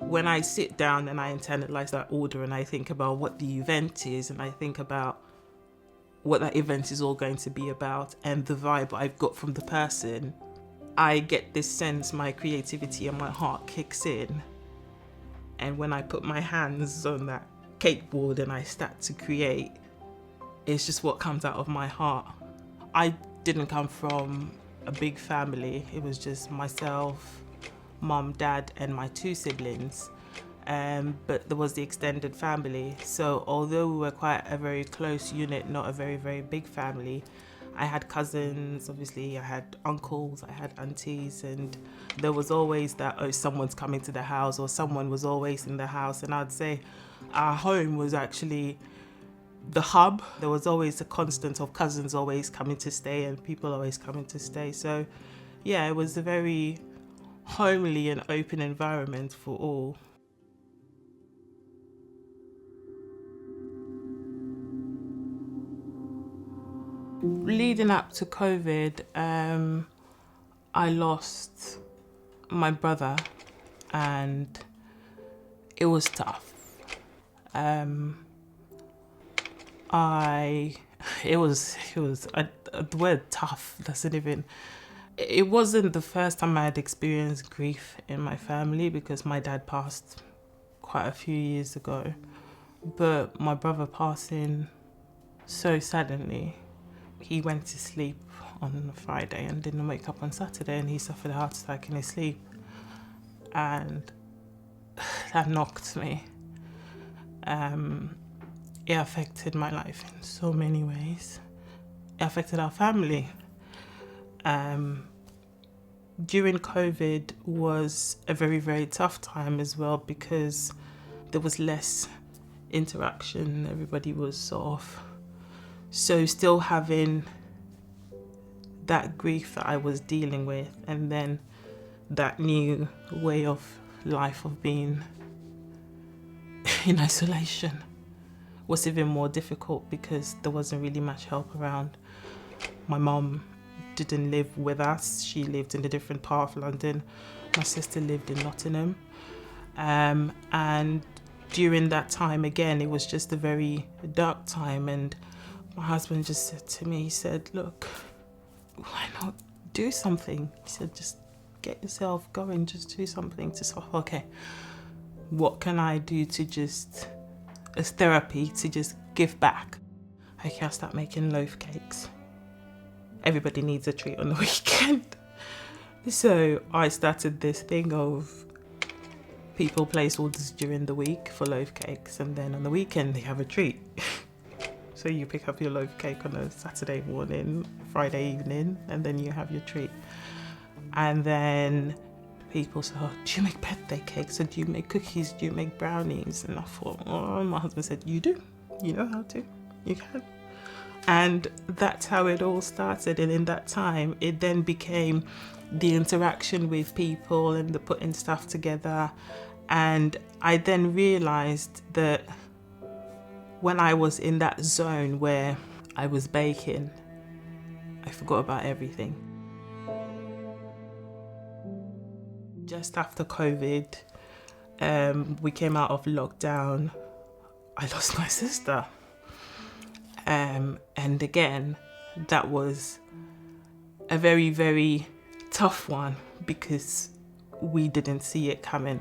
When I sit down and I internalize that order and I think about what the event is and I think about what that event is all going to be about and the vibe I've got from the person, I get this sense my creativity and my heart kicks in. And when I put my hands on that cake board and I start to create, it's just what comes out of my heart. I didn't come from a big family. It was just myself, mum, dad, and my 2 siblings. But there was the extended family. So although we were quite a very close unit, not a very, very big family, I had cousins, obviously, I had uncles, I had aunties, and there was always that, oh, someone's coming to the house, or someone was always in the house. And I'd say our home was actually the hub. There was always a constant of cousins always coming to stay and people always coming to stay. So yeah, it was a very homely and open environment for all. Leading up to COVID, I lost my brother and it was tough. The word tough doesn't even, it wasn't the first time I had experienced grief in my family because my dad passed quite a few years ago, but my brother passing so suddenly, he went to sleep on a Friday and didn't wake up on Saturday, and he suffered a heart attack in his sleep, and that knocked me. It affected my life in so many ways. It affected our family. During COVID was a very, very tough time as well because there was less interaction. Everybody was off. So still having that grief that I was dealing with, and then that new way of life of being in isolation was even more difficult because there wasn't really much help around. My mom didn't live with us. She lived in a different part of London. My sister lived in Nottingham. And during that time, again, it was just a very dark time. And my husband just said to me, he said, look, why not do something? He said, just get yourself going, just do something to solve. Okay, what can I do to just, as therapy, to just give back? Okay, I'll start making loaf cakes. Everybody needs a treat on the weekend. So I started this thing of people place orders during the week for loaf cakes, and then on the weekend they have a treat. So you pick up your loaf cake on a Saturday morning, Friday evening, and then you have your treat. And then people say, oh, do you make birthday cakes? Or do you make cookies? Do you make brownies? And I thought, oh, my husband said, you do. You know how to. You can. And that's how it all started. And in that time, it then became the interaction with people and the putting stuff together. And I then realized that when I was in that zone where I was baking, I forgot about everything. Just after COVID, we came out of lockdown. I lost my sister. And again, that was a very, very tough one because we didn't see it coming.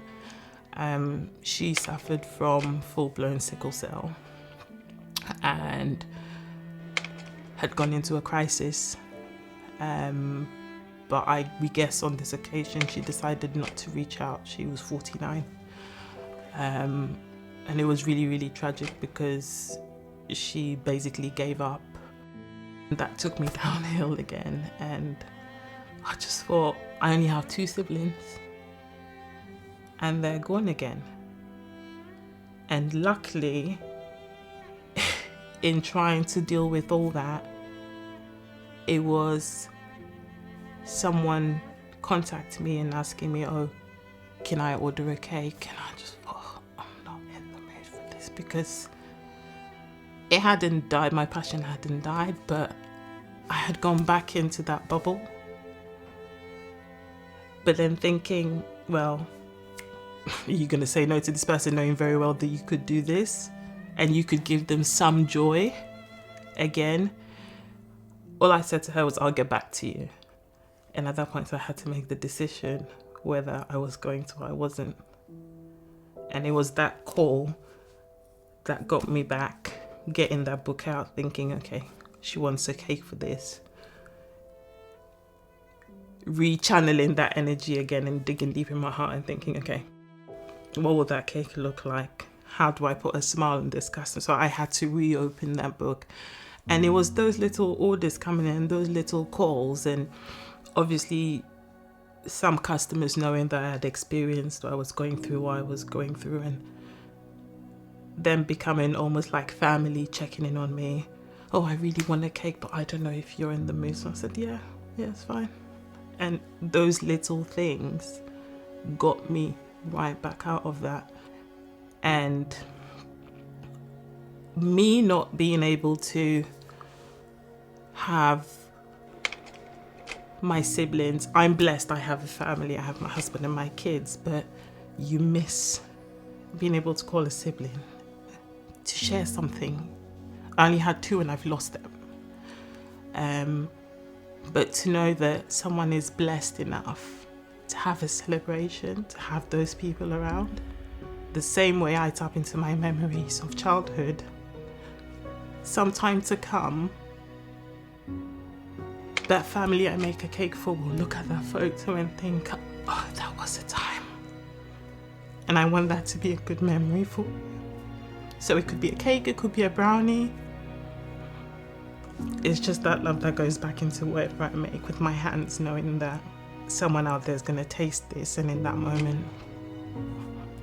She suffered from full-blown sickle cell and had gone into a crisis. But we guess on this occasion she decided not to reach out. She was 49. And it was really, really tragic because she basically gave up. That took me downhill again, and I just thought, I only have 2 siblings and they're gone again. And luckily, in trying to deal with all that, it was someone contacted me and asking me, oh, can I order a cake? And I just thought, I'm not in the mood for this, because it hadn't died, my passion hadn't died, but I had gone back into that bubble. But then thinking, well, you're going to say no to this person knowing very well that you could do this and you could give them some joy again. All I said to her was, I'll get back to you. And at that point I had to make the decision whether I was going to or I wasn't. And it was that call that got me back, getting that book out, thinking, okay, she wants a cake for this. Rechanneling that energy again and digging deep in my heart and thinking, okay, what will that cake look like? How do I put a smile on this customer? So I had to reopen that book. And it was those little orders coming in, those little calls, and obviously some customers knowing that I had experienced what I was going through, and them becoming almost like family, checking in on me. Oh, I really want a cake, but I don't know if you're in the mood. So I said, yeah, it's fine. And those little things got me right back out of that. And me not being able to have my siblings, I'm blessed, I have a family, I have my husband and my kids, but you miss being able to call a sibling to share something. I only had 2 and I've lost them. But to know that someone is blessed enough to have a celebration, to have those people around, the same way I tap into my memories of childhood, sometime to come, that family I make a cake for will look at that photo and think, oh, that was a time. And I want that to be a good memory for you. So it could be a cake, it could be a brownie. It's just that love that goes back into whatever I make with my hands, knowing that someone out there is going to taste this, and in that moment,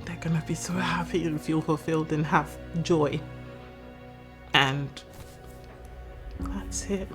they're going to be so happy and feel fulfilled and have joy. And that's it.